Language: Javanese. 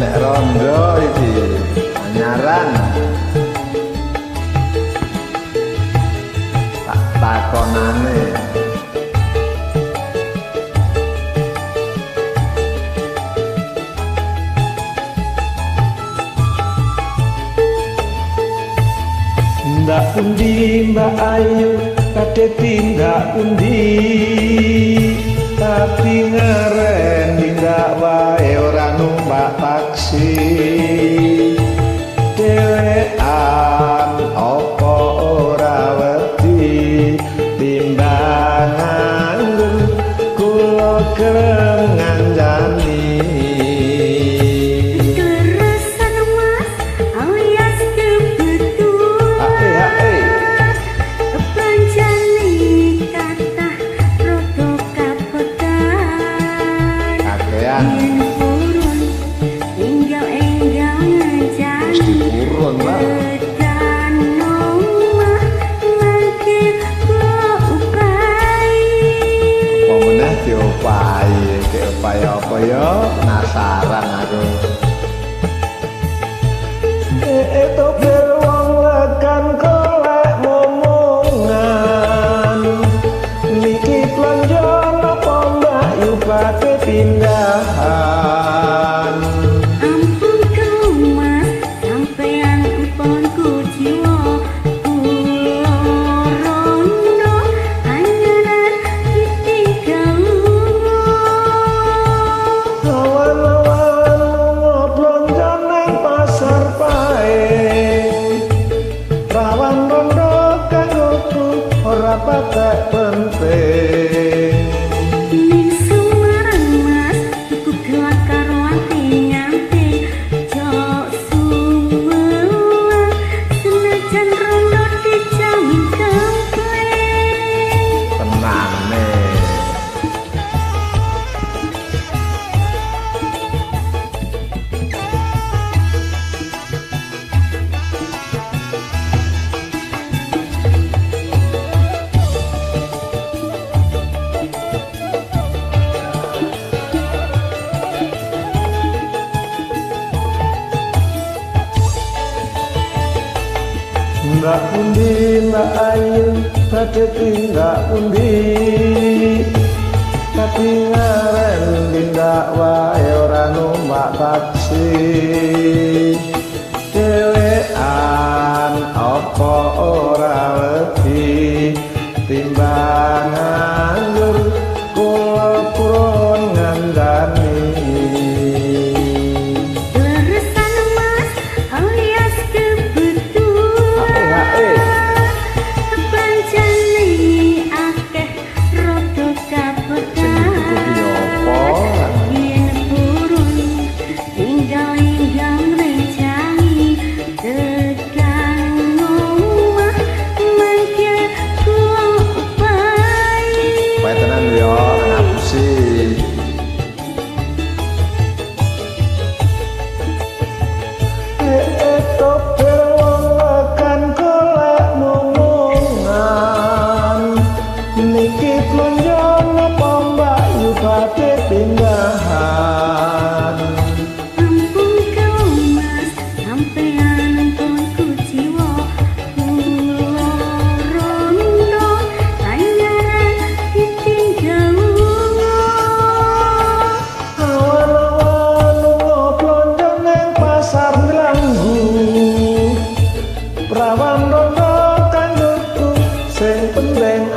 nek rondo iki anyaran tak takonane ndak pundi Mbak Ayu kate tindak pundi tapi ngaren tindak wae ora numpak taksi dhewean apa ora wedi timbangan kula kereng nganjani upaya apa ya penasaran aku itu beruang lekan kolek momongan niki plonjon apa mbak yu pake pindahan ampun kau mas sampean empon ku jiwa patek penting ning Semarang mas tuku gelas karo ati nganti jok suwelang senajan rondo dijamin kempling tenane Mbak pundi Mbak Ayu kate tindak pundi tapi ngaren tindak wae ora numpak taksi dhewean apa ora wedi timbangan kula purun ngandani ampun kau mas sampean empon ku jiwa kula rondo anyaran ditinggal awan-awan plonjon nang pasar Ngelanggu perawan rondo kanggoku sing penting